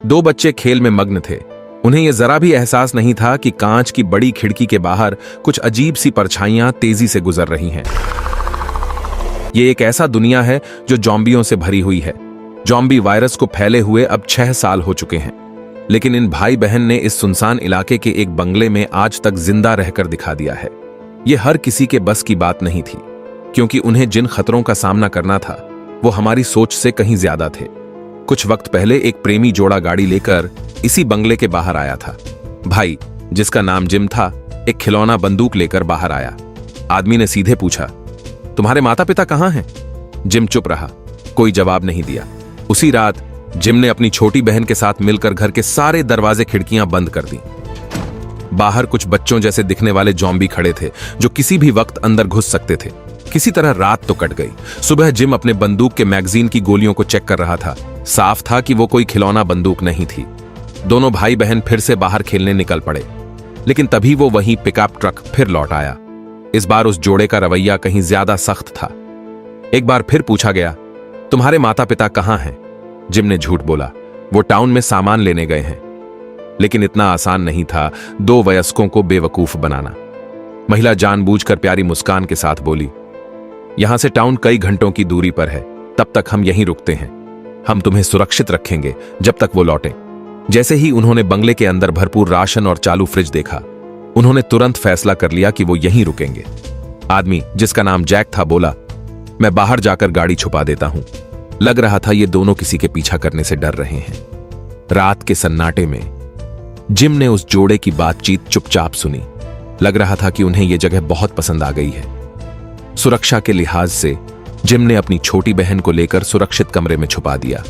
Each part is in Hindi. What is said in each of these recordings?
दो बच्चे खेल में मग्न थे। उन्हें यह जरा भी एहसास नहीं था कि कांच की बड़ी खिड़की के बाहर कुछ अजीब सी परछाइयां तेजी से गुजर रही हैं। ये एक ऐसा दुनिया है जो ज़ॉम्बियों से भरी हुई है। ज़ॉम्बी वायरस को फैले हुए अब 6 साल हो चुके हैं, लेकिन इन भाई बहन ने इस सुनसान इलाके के एक बंगले में आज तक जिंदा रहकर दिखा दिया है। ये हर किसी के बस की बात नहीं थी, क्योंकि उन्हें जिन खतरों का सामना करना था वो हमारी सोच से कहीं ज्यादा थे। कुछ वक्त पहले एक प्रेमी जोड़ा गाड़ी लेकर इसी बंगले के बाहर आया था। भाई, जिसका नाम जिम था, एक खिलौना बंदूक लेकर बाहर आया। आदमी ने सीधे पूछा, तुम्हारे माता पिता कहां हैं? जिम चुप रहा, कोई जवाब नहीं दिया। उसी रात जिम ने अपनी छोटी बहन के साथ मिलकर घर के सारे दरवाजे खिड़कियां बंद कर दी। बाहर कुछ बच्चों जैसे दिखने वाले ज़ॉम्बी खड़े थे जो किसी भी वक्त अंदर घुस सकते थे। किसी तरह रात तो कट गई। सुबह जिम अपने बंदूक के मैगजीन की गोलियों को चेक कर रहा था। साफ था कि वो कोई खिलौना बंदूक नहीं थी। दोनों भाई बहन फिर से बाहर खेलने निकल पड़े, लेकिन तभी वो वहीं पिकअप ट्रक फिर लौट आया। इस बार उस जोड़े का रवैया कहीं ज्यादा सख्त था। एक बार फिर पूछा गया, तुम्हारे माता पिता कहां हैं? जिम ने झूठ बोला, वो टाउन में सामान लेने गए हैं। लेकिन इतना आसान नहीं था दो वयस्कों को बेवकूफ बनाना। महिला जानबूझकर प्यारी मुस्कान के साथ बोली, यहां से टाउन कई घंटों की दूरी पर है, तब तक हम यहीं रुकते हैं। हम तुम्हें सुरक्षित रखेंगे जब तक वो लौटें। जैसे ही उन्होंने बंगले के अंदर भरपूर राशन और चालू फ्रिज देखा, उन्होंने तुरंत फैसला कर लिया कि वो यहीं रुकेंगे। आदमी, जिसका नाम जैक था, बोला, मैं बाहर जाकर गाड़ी छुपा देता हूं। लग रहा था ये दोनों किसी के पीछा करने से डर रहे हैं। रात के सन्नाटे में जिम ने उस जोड़े की बातचीत चुपचाप सुनी। लग रहा था कि उन्हें यह जगह बहुत पसंद आ गई है। सुरक्षा के लिहाज से जिम ने अपनी छोटी बहन को लेकर सुरक्षित कमरे में छुपा दिया।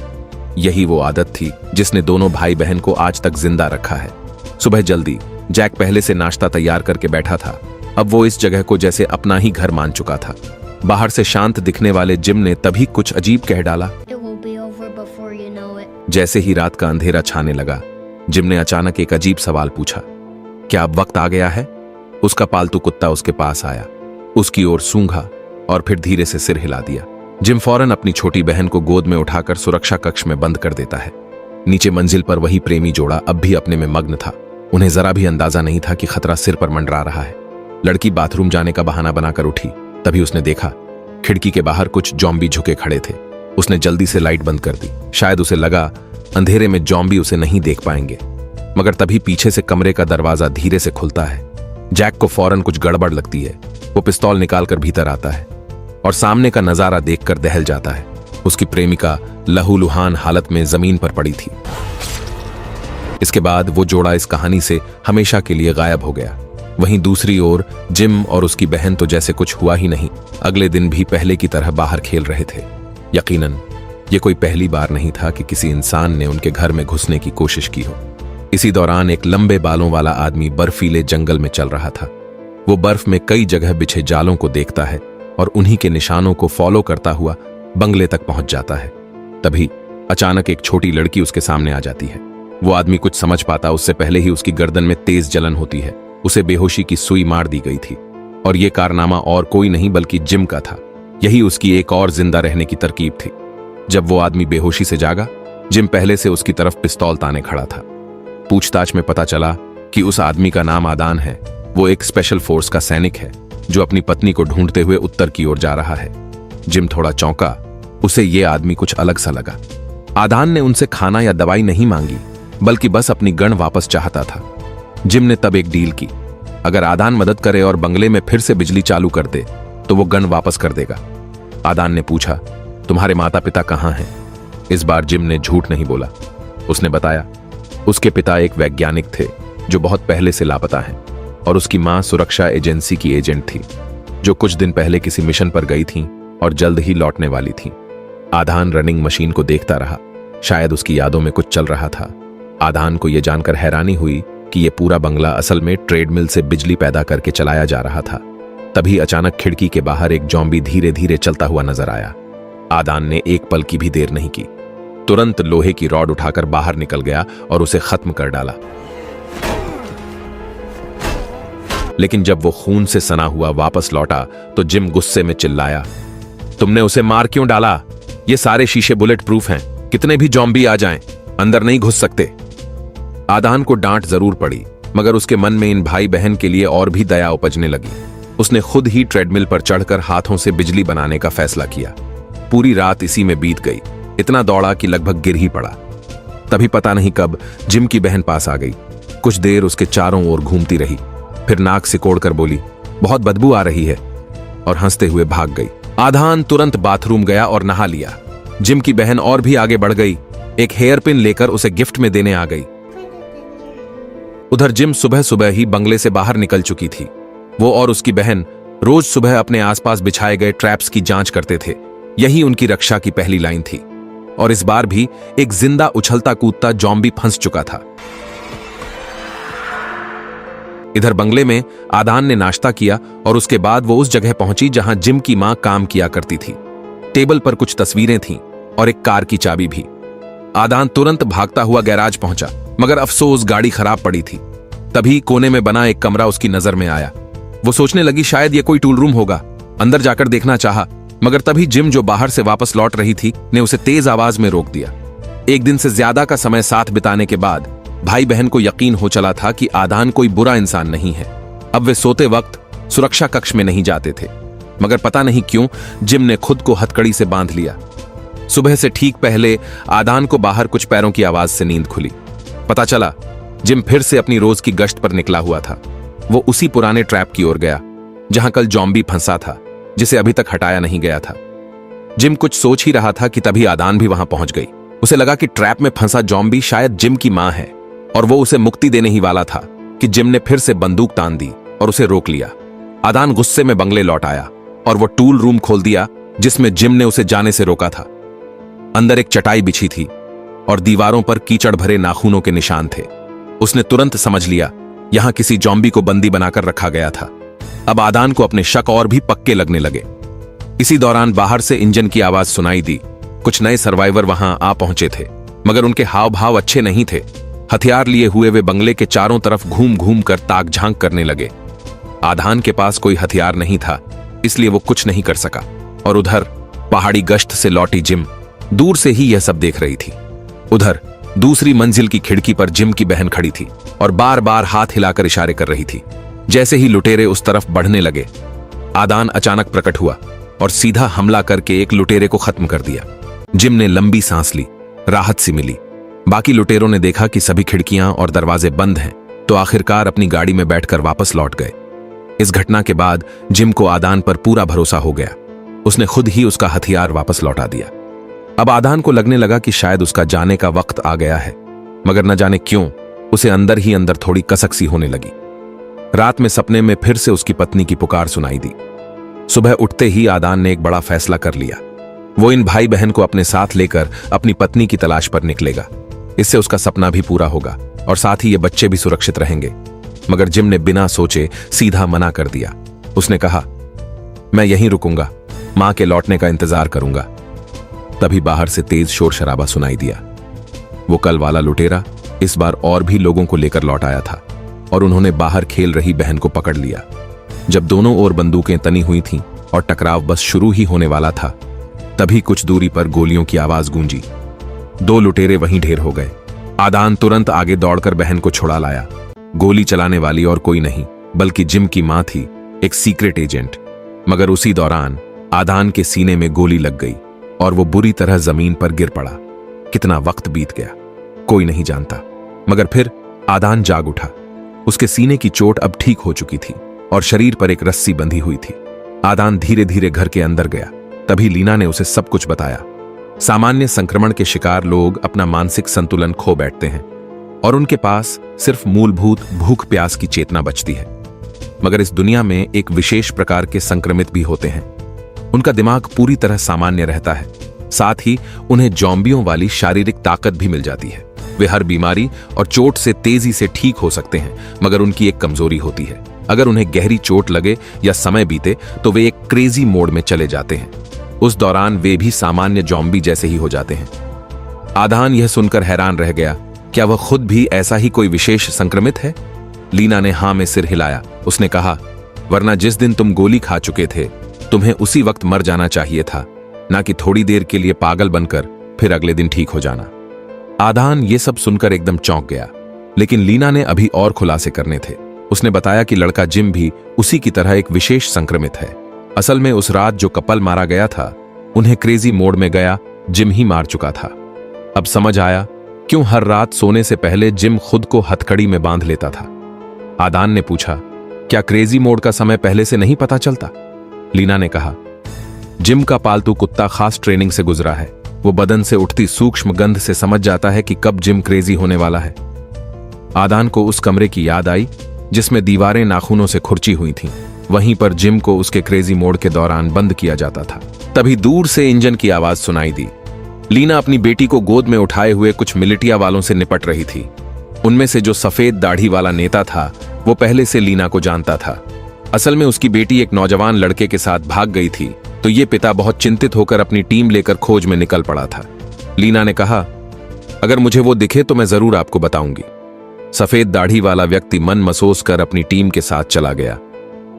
यही वो आदत थी जिसने दोनों भाई बहन को आज तक जिंदा रखा है। सुबह जल्दी जैक पहले से नाश्ता तैयार करके बैठा था। अब वो इस जगह को जैसे अपना ही घर मान चुका था। बाहर से शांत दिखने वाले जिम ने तभी कुछ अजीब कह डाला। जैसे ही रात का अंधेरा छाने लगा, जिम ने अचानक एक अजीब सवाल पूछा, क्या अब वक्त आ गया है? उसका पालतू कुत्ता उसके पास आया, उसकी ओर सूंघा और फिर धीरे से सिर हिला दिया। जिम फौरन अपनी छोटी बहन को गोद में उठाकर सुरक्षा कक्ष में बंद कर देता है। नीचे मंजिल पर वही प्रेमी जोड़ा अब भी अपने में मग्न था। उन्हें जरा भी अंदाजा नहीं था कि खतरा सिर पर मंडरा रहा है। लड़की बाथरूम जाने का बहाना बनाकर उठी, तभी उसने देखा खिड़की के बाहर कुछ ज़ॉम्बी झुके खड़े थे। उसने जल्दी से लाइट बंद कर दी। शायद उसे लगा अंधेरे में ज़ॉम्बी उसे नहीं देख पाएंगे, मगर तभी पीछे से कमरे का दरवाजा धीरे से खुलता है। जैक को फौरन कुछ गड़बड़ लगती है। वो पिस्तौल निकालकर भीतर आता है और सामने का नजारा देखकर दहल जाता है। उसकी प्रेमिका लहूलुहान हालत में जमीन पर पड़ी थी। इसके बाद वो जोड़ा इस कहानी से हमेशा के लिए गायब हो गया। वहीं दूसरी ओर जिम और उसकी बहन तो जैसे कुछ हुआ ही नहीं। अगले दिन भी पहले की तरह बाहर खेल रहे थे। यकीनन ये कोई पहली बार नहीं था कि किसी इंसान ने उनके घर में घुसने की कोशिश की हो। इसी दौरान एक लंबे बालों वाला आदमी बर्फीले जंगल में चल रहा था। वो बर्फ में कई जगह बिछे जालों को देखता है और उन्हीं के निशानों को फॉलो करता हुआ बंगले तक पहुंच जाता है। तभी अचानक एक छोटी लड़की उसके सामने आ जाती है। वो आदमी कुछ समझ पाता उससे पहले ही उसकी गर्दन में तेज जलन होती है। उसे बेहोशी की सुई मार दी गई थी और यह कारनामा और कोई नहीं बल्कि जिम का था। यही उसकी एक और जिंदा रहने की तरकीब थी। जब वो आदमी बेहोशी से जागा, जिम पहले से उसकी तरफ पिस्तौल ताने खड़ा था। पूछताछ में पता चला कि उस आदमी का नाम आदान है। वो एक स्पेशल फोर्स का सैनिक है जो अपनी पत्नी को ढूंढते हुए उत्तर की ओर जा रहा है। जिम थोड़ा चौंका। उसे ये आदमी कुछ अलग सा लगा। आदान ने उनसे खाना या दवाई नहीं मांगी, बल्कि बस अपनी गन वापस चाहता था। जिम ने तब एक डील की, अगर आदान मदद करे और बंगले में फिर से बिजली चालू कर दे तो वो गन वापस कर देगा। आदान ने पूछा, तुम्हारे माता पिता कहां हैं? इस बार जिम ने झूठ नहीं बोला। उसने बताया, उसके पिता एक वैज्ञानिक थे जो बहुत पहले से लापता हैं और उसकी मां सुरक्षा एजेंसी की एजेंट थी जो कुछ दिन पहले किसी मिशन पर गई थीं और जल्द ही लौटने वाली थीं। आदान रनिंग मशीन को देखता रहा। शायद उसकी यादों में कुछ चल रहा था। आदान को यह जानकर हैरानी हुई कि यह पूरा बंगला असल में ट्रेडमिल से बिजली पैदा करके चलाया जा रहा था। तभी अचानक खिड़की के बाहर एक ज़ॉम्बी धीरे धीरे चलता हुआ नजर आया। आदान ने एक पल की भी देर नहीं की। तुरंत लोहे की रॉड उठाकर बाहर निकल गया और उसे खत्म कर डाला। लेकिन जब वो खून से सना हुआ वापस लौटा तो जिम गुस्से में चिल्लाया, तुमने उसे मार क्यों डाला? ये सारे शीशे बुलेट प्रूफ हैं, कितने भी ज़ॉम्बी आ जाएं, अंदर नहीं घुस सकते। आदान को डांट जरूर पड़ी, मगर उसके मन में इन भाई बहन के लिए और भी दया उपजने लगी। उसने खुद ही ट्रेडमिल पर चढ़कर हाथों से बिजली बनाने का फैसला किया। पूरी रात इसी में बीत गई। इतना दौड़ा कि लगभग गिर ही पड़ा। तभी पता नहीं कब जिम की बहन पास आ गई। कुछ देर उसके चारों ओर घूमती रही, फिर नाक सिकोड़कर बोली, बहुत बदबू आ रही है, और हंसते हुए भाग गई। आदान तुरंत बाथरूम गया और नहा लिया। जिम की बहन और भी आगे बढ़ गई, एक हेयर पिन लेकर उसे गिफ्ट में देने आ गई। उधर जिम सुबह सुबह ही बंगले से बाहर निकल चुकी थी। वो और उसकी बहन रोज सुबह अपने आसपास बिछाए गए ट्रैप्स की जांच करते थे। यही उनकी रक्षा की पहली लाइन थी। और इस बार भी एक जिंदा उछलता कूदता जॉम्बी फंस चुका था। इधर बंगले में आदान ने नाश्ता किया और उसके बाद वो उस जगह पहुंची जहां जिम की मां काम किया करती थी। टेबल पर कुछ तस्वीरें थीं और एक कार की चाबी भी। आदान तुरंत भागता हुआ गैराज पहुंचा, मगर अफसोस गाड़ी खराब पड़ी थी। तभी कोने में बना एक कमरा उसकी नजर में आया। वो सोचने लगी शायद ये कोई टूल रूम होगा। अंदर जाकर देखना चाहा, मगर तभी जिम जो बाहर से वापस लौट रही थी ने उसे तेज आवाज में रोक दिया। एक दिन से ज्यादा का समय साथ बिताने के बाद भाई बहन को यकीन हो चला था कि आदान कोई बुरा इंसान नहीं है। अब वे सोते वक्त सुरक्षा कक्ष में नहीं जाते थे, मगर पता नहीं क्यों जिम ने खुद को हथकड़ी से बांध लिया। सुबह से ठीक पहले आदान को बाहर कुछ पैरों की आवाज से नींद खुली। पता चला जिम फिर से अपनी रोज की गश्त पर निकला हुआ था। वो उसी पुराने ट्रैप की ओर गया जहां कल जॉम्बी फंसा था, जिसे अभी तक हटाया नहीं गया था। जिम कुछ सोच ही रहा था कि तभी आदान भी वहां पहुंच गई। उसे लगा कि ट्रैप में फंसा जॉम्बी शायद जिम की मां है और वो उसे मुक्ति देने ही वाला था कि जिम ने फिर से बंदूक तान दी और उसे रोक लिया। आदान गुस्से में बंगले लौट आया और वो टूल रूम खोल दिया जिसमें जिम ने उसे जाने से रोका था। अंदर एक चटाई बिछी थी और दीवारों पर कीचड़ भरे नाखूनों के निशान थे। उसने तुरंत समझ लिया यहां किसी जॉम्बी को बंदी बनाकर रखा गया था। अब आदान को अपने शक और भी पक्के लगने लगे। इसी दौरान बाहर से इंजन की आवाज सुनाई दी। कुछ नए सर्वाइवर वहां आ पहुंचे थे, मगर उनके हाव भाव अच्छे नहीं थे। हथियार लिए हुए वे बंगले के चारों तरफ घूम घूम कर ताक झांक करने लगे। आदान के पास कोई हथियार नहीं था, इसलिए वो कुछ नहीं कर सका। और उधर पहाड़ी गश्त से लौटी जिम दूर से ही यह सब देख रही थी। उधर दूसरी मंजिल की खिड़की पर जिम की बहन खड़ी थी और बार बार हाथ हिलाकर इशारे कर रही थी। जैसे ही लुटेरे उस तरफ बढ़ने लगे, आदान अचानक प्रकट हुआ और सीधा हमला करके एक लुटेरे को खत्म कर दिया। जिम ने लंबी सांस ली, राहत सी मिली। बाकी लुटेरों ने देखा कि सभी खिड़कियां और दरवाजे बंद हैं, तो आखिरकार अपनी गाड़ी में बैठकर वापस लौट गए। इस घटना के बाद जिम को आदान पर पूरा भरोसा हो गया। उसने खुद ही उसका हथियार वापस लौटा दिया। अब आदान को लगने लगा कि शायद उसका जाने का वक्त आ गया है, मगर न जाने क्यों उसे अंदर ही अंदर थोड़ी कसक सी होने लगी। रात में सपने में फिर से उसकी पत्नी की पुकार सुनाई दी। सुबह उठते ही आदान ने एक बड़ा फैसला कर लिया। वो इन भाई बहन को अपने साथ लेकर अपनी पत्नी की तलाश पर निकलेगा। इससे उसका सपना भी पूरा होगा और साथ ही ये बच्चे भी सुरक्षित रहेंगे। मगर जिम ने बिना सोचे सीधा मना कर दिया। उसने कहा, मैं यहीं रुकूंगा, मां के लौटने का इंतजार करूंगा। तभी बाहर से तेज शोर शराबा सुनाई दिया। वो कल वाला लुटेरा इस बार और भी लोगों को लेकर लौट आया था और उन्होंने बाहर खेल रही बहन को पकड़ लिया। जब दोनों ओर बंदूकें तनी हुई थीं और टकराव बस शुरू ही होने वाला था, तभी कुछ दूरी पर गोलियों की आवाज गूंजी। 2 लुटेरे वहीं ढेर हो गए। आदान तुरंत आगे दौड़कर बहन को छुड़ा लाया। गोली चलाने वाली और कोई नहीं बल्कि जिम की मां थी, एक सीक्रेट एजेंट। मगर उसी दौरान आदान के सीने में गोली लग गई और वो बुरी तरह जमीन पर गिर पड़ा। कितना वक्त बीत गया कोई नहीं जानता, मगर फिर आदान जाग उठा। उसके सीने की चोट अब ठीक हो चुकी थी और शरीर पर एक रस्सी बंधी हुई थी। आदान धीरे धीरे घर के अंदर गया। तभी लीना ने उसे सब कुछ बताया। सामान्य संक्रमण के शिकार लोग अपना मानसिक संतुलन खो बैठते हैं और उनके पास सिर्फ मूलभूत भूख प्यास की चेतना बचती है। मगर इस दुनिया में एक विशेष प्रकार के संक्रमित भी होते हैं। उनका दिमाग पूरी तरह सामान्य रहता है, साथ ही उन्हें जॉम्बियों वाली शारीरिक ताकत भी मिल जाती है। वे हर बीमारी और चोट से तेजी से ठीक हो सकते हैं, मगर उनकी एक कमजोरी होती है। अगर उन्हें गहरी चोट लगे या समय बीते तो वे एक क्रेजी मोड में चले जाते हैं। उस दौरान वे भी सामान्य जॉम्बी जैसे ही हो जाते हैं। आदान यह सुनकर हैरान रह गया, क्या वह खुद भी ऐसा ही कोई विशेष संक्रमित है? लीना ने हां में सिर हिलाया। उसने कहा, वरना जिस दिन तुम गोली खा चुके थे तुम्हें उसी वक्त मर जाना चाहिए था, ना कि थोड़ी देर के लिए पागल बनकर फिर अगले दिन ठीक हो जाना। आदान ये सब सुनकर एकदम चौंक गया, लेकिन लीना ने अभी और खुलासे करने थे। उसने बताया कि लड़का जिम भी उसी की तरह एक विशेष संक्रमित है। असल में उस रात जो कपल मारा गया था, उन्हें क्रेजी मोड में गया जिम ही मार चुका था। अब समझ आया क्यों हर रात सोने से पहले जिम खुद को हथकड़ी में बांध लेता था। आदान ने पूछा, क्या क्रेजी मोड का समय पहले से नहीं पता चलता? लीना ने कहा, जिम का पालतू कुत्ता खास ट्रेनिंग से गुजरा है। वो बदन से उठती सूक्ष्म गंध से समझ जाता है कि कब जिम क्रेजी होने वाला है। आदान को उस कमरे की याद आई जिसमें दीवारें नाखूनों से खुरची हुई थीं। वहीं पर जिम को उसके क्रेजी मोड के दौरान बंद किया जाता था। तभी दूर से इंजन की आवाज सुनाई दी। लीना अपनी बेटी को गोद में उठाए हुए कुछ मिलिटिया वालों से निपट रही थी। उनमें से जो सफेद दाढ़ी वाला नेता था, वो पहले से लीना को जानता था। असल में उसकी बेटी एक नौजवान लड़के के साथ भाग गई थी, तो ये पिता बहुत चिंतित होकर अपनी टीम लेकर खोज में निकल पड़ा था। लीना ने कहा, अगर मुझे वो दिखे तो मैं जरूर आपको बताऊंगी। सफेद दाढ़ी वाला व्यक्ति मन मसोस कर अपनी टीम के साथ चला गया।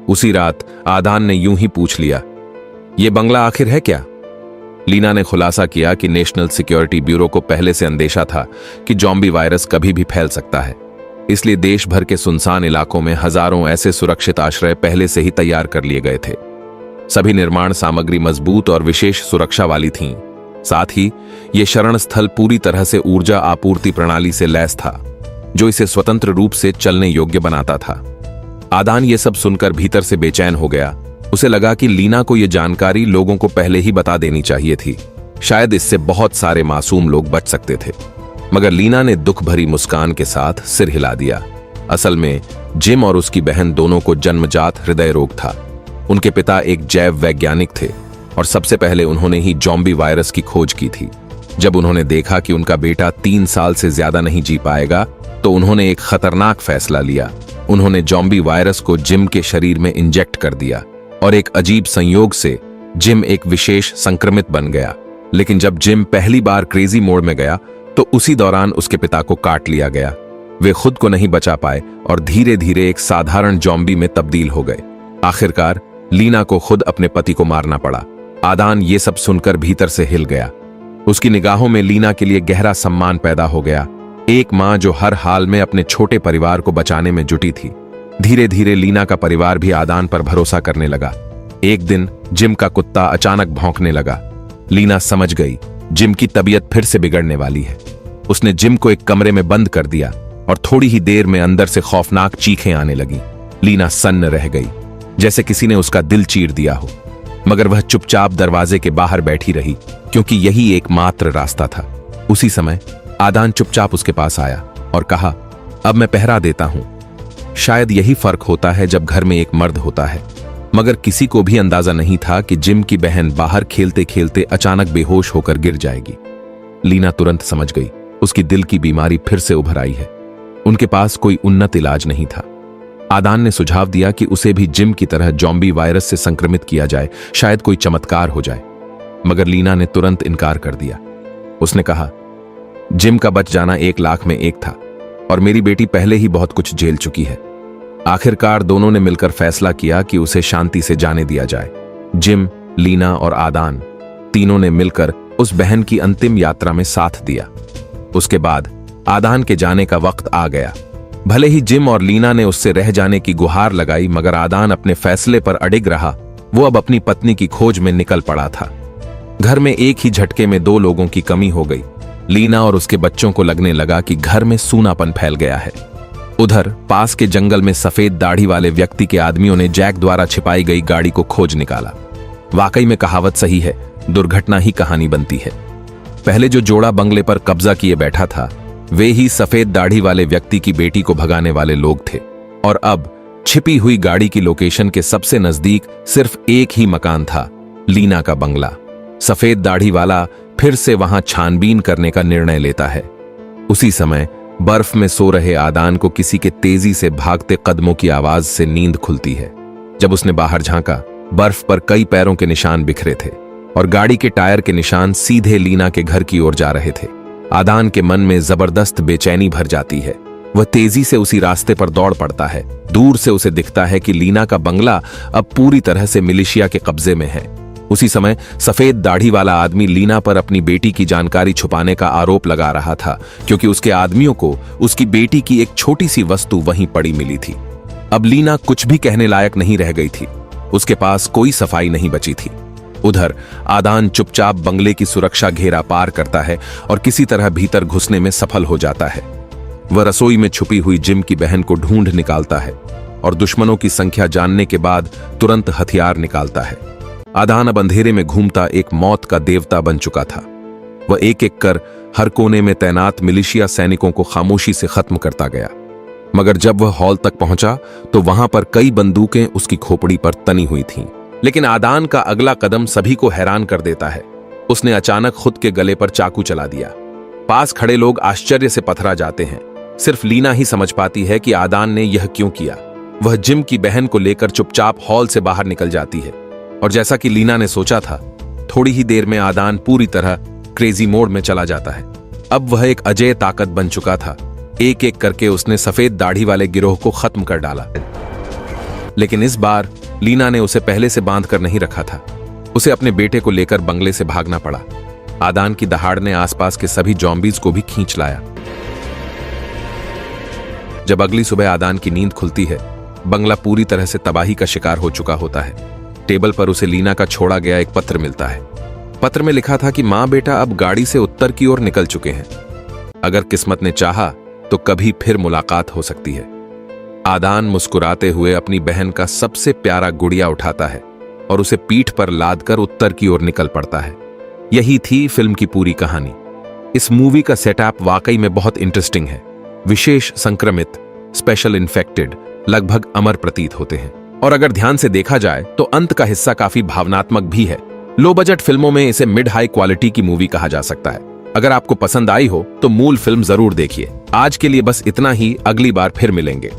उसी रात आदान ने यूं ही पूछ लिया, ये बंगला आखिर है क्या? लीना ने खुलासा किया कि नेशनल सिक्योरिटी ब्यूरो को पहले से अंदेशा था कि ज़ॉम्बी वायरस कभी भी फैल सकता है, इसलिए देश भर के सुनसान इलाकों में हजारों ऐसे सुरक्षित आश्रय पहले से ही तैयार कर लिए गए थे। सभी निर्माण सामग्री मजबूत और विशेष सुरक्षा वाली थीं। साथ ही ये शरण स्थल पूरी तरह से ऊर्जा आपूर्ति प्रणाली से लैस था, जो इसे स्वतंत्र रूप से चलने योग्य बनाता था। आदान ये सब सुनकर भीतर से बेचैन हो गया। उसे लगा कि लीना को यह जानकारी लोगों को पहले ही बता देनी चाहिए थी। शायद इससे बहुत सारे मासूम लोग बच सकते थे। मगर लीना ने दुख भरी मुस्कान के साथ सिर हिला दिया। असल में जिम और उसकी बहन दोनों को जन्मजात हृदय रोग था। उनके पिता एक जैव वैज्ञानिक थे और सबसे पहले उन्होंने ही ज़ॉम्बी वायरस की खोज की थी। जब उन्होंने देखा कि उनका बेटा 3 साल से ज्यादा नहीं जी पाएगा, तो उन्होंने एक खतरनाक फैसला लिया। उन्होंने ज़ॉम्बी वायरस को जिम के शरीर में इंजेक्ट कर दिया और एक अजीब संयोग से जिम एक विशेष संक्रमित बन गया। लेकिन जब जिम पहली बार क्रेजी मोड में गया, तो उसी दौरान उसके पिता को काट लिया गया। वे खुद को नहीं बचा पाए और धीरे धीरे एक साधारण ज़ॉम्बी में तब्दील हो गए। आखिरकार लीना को खुद अपने पति को मारना पड़ा। आदान ये सब सुनकर भीतर से हिल गया। उसकी निगाहों में लीना के लिए गहरा सम्मान पैदा हो गया, एक मां जो हर हाल में अपने छोटे परिवार को बचाने में जुटी थी। धीरे धीरे लीना का परिवार भी आदान पर भरोसा करने लगा। एक दिन जिम का कुत्ता अचानक भौंकने लगा। लीना समझ गई जिम की तबीयत फिर से बिगड़ने वाली है। उसने जिम को एक कमरे में बंद कर दिया और थोड़ी ही देर में अंदर से खौफनाक चीखें आने लगी। लीना सन्न रह गई, जैसे किसी ने उसका दिल चीर दिया हो। मगर वह चुपचाप दरवाजे के बाहर बैठी रही, क्योंकि यही एकमात्र रास्ता था। उसी समय आदान चुपचाप उसके पास आया और कहा, अब मैं पहरा देता हूं। शायद यही फर्क होता है जब घर में एक मर्द होता है। मगर किसी को भी अंदाजा नहीं था कि जिम की बहन बाहर खेलते खेलते अचानक बेहोश होकर गिर जाएगी। लीना तुरंत समझ गई उसकी दिल की बीमारी फिर से उभर आई है। उनके पास कोई उन्नत इलाज नहीं था। आदान ने सुझाव दिया कि उसे भी जिम की तरह ज़ॉम्बी वायरस से संक्रमित किया जाए, शायद कोई चमत्कार हो जाए। मगर लीना ने तुरंत इनकार कर दिया। उसने कहा, जिम का बच जाना 1 लाख में 1 था और मेरी बेटी पहले ही बहुत कुछ झेल चुकी है। आखिरकार दोनों ने मिलकर फैसला किया कि उसे शांति से जाने दिया जाए। जिम, लीना और आदान तीनों ने मिलकर उस बहन की अंतिम यात्रा में साथ दिया। उसके बाद आदान के जाने का वक्त आ गया। भले ही जिम और लीना ने उससे रह जाने की गुहार लगाई, मगर आदान अपने फैसले पर अडिग रहा। वो अब अपनी पत्नी की खोज में निकल पड़ा था। घर में एक ही झटके में 2 लोगों की कमी हो गई। लीना और उसके बच्चों को लगने लगा कि घर में सूनापन फैल गया है। उधर पास के जंगल में सफेद दाढ़ी वाले व्यक्ति के आदमियों ने जैक द्वारा छिपाई गई गाड़ी को खोज निकाला। वाकई में कहावत सही है, दुर्घटना ही कहानी बनती है। पहले जो जोड़ा बंगले पर कब्जा किए बैठा था, वे ही सफेद दाढ़ी वाले व्यक्ति की बेटी को भगाने वाले लोग थे। और अब छिपी हुई गाड़ी की लोकेशन के सबसे नजदीक सिर्फ एक ही मकान था, लीना का बंगला। सफेद दाढ़ी वाला फिर से वहां छानबीन करने का निर्णय लेता है। उसी समय बर्फ में सो रहे आदान को किसी के तेजी से भागते कदमों की आवाज से नींद खुलती है। जब उसने बाहर झांका, बर्फ पर कई पैरों के निशान बिखरे थे और गाड़ी के टायर के निशान सीधे लीना के घर की ओर जा रहे थे। आदान के मन में जबरदस्त बेचैनी भर जाती है। वह तेजी से उसी रास्ते पर दौड़ पड़ता है। दूर से उसे दिखता है कि लीना का बंगला अब पूरी तरह से मिलिशिया के कब्जे में है। उसी समय सफेद दाढ़ी वाला आदमी लीना पर अपनी बेटी की जानकारी छुपाने का आरोप लगा रहा था, क्योंकि उसके आदमियों को उसकी बेटी की एक छोटी सी वस्तु वहीं पड़ी मिली थी। अब लीना कुछ भी कहने लायक नहीं रह गई थी, उसके पास कोई सफाई नहीं बची थी। उधर आदान चुपचाप बंगले की सुरक्षा घेरा पार करता है और किसी तरह भीतर घुसने में सफल हो जाता है। वह रसोई में छुपी हुई जिम की बहन को ढूंढ निकालता है और दुश्मनों की संख्या जानने के बाद तुरंत हथियार निकालता है। आदान अब अंधेरे में घूमता एक मौत का देवता बन चुका था। वह एक एक कर हर कोने में तैनात मिलिशिया सैनिकों को खामोशी से खत्म करता गया, मगर जब वह हॉल तक पहुंचा तो वहां पर कई बंदूकें उसकी खोपड़ी पर तनी हुई थीं। लेकिन आदान का अगला कदम सभी को हैरान कर देता है। उसने अचानक खुद के गले पर चाकू चला दिया। पास खड़े लोग आश्चर्य से पथरा जाते हैं। सिर्फ लीना ही समझ पाती है कि आदान ने यह क्यों किया। वह जिम की बहन को लेकर चुपचाप हॉल से बाहर निकल जाती है और जैसा कि लीना ने सोचा था, थोड़ी ही देर में आदान पूरी तरह क्रेजी मोड में चला जाता है। अब वह एक अजेय ताकत बन चुका था। एक एक करके उसने सफेद दाढ़ी वाले गिरोह को खत्म कर डाला। लेकिन इस बार लीना ने उसे पहले से बांध कर नहीं रखा था। उसे अपने बेटे को लेकर बंगले से भागना पड़ा। आदान की दहाड़ ने आसपास के सभी जॉम्बीज को भी खींच लाया। जब अगली सुबह आदान की नींद खुलती है, बंगला पूरी तरह से तबाही का शिकार हो चुका होता है। टेबल पर उसे लीना का छोड़ा गया एक पत्र मिलता है। पत्र में लिखा था कि मां बेटा अब गाड़ी से उत्तर की ओर निकल चुके हैं। अगर किस्मत ने चाहा तो कभी फिर मुलाकात हो सकती है। आदान मुस्कुराते हुए अपनी बहन का सबसे प्यारा गुड़िया उठाता है और उसे पीठ पर लादकर उत्तर की ओर निकल पड़ता है। यही थी फिल्म की पूरी कहानी। इस मूवी का सेटअप वाकई में बहुत इंटरेस्टिंग है। विशेष संक्रमित, स्पेशल इन्फेक्टेड लगभग अमर प्रतीत होते हैं और अगर ध्यान से देखा जाए तो अंत का हिस्सा काफी भावनात्मक भी है। लो बजट फिल्मों में इसे मिड हाई क्वालिटी की मूवी कहा जा सकता है। अगर आपको पसंद आई हो तो मूल फिल्म जरूर देखिए। आज के लिए बस इतना ही, अगली बार फिर मिलेंगे।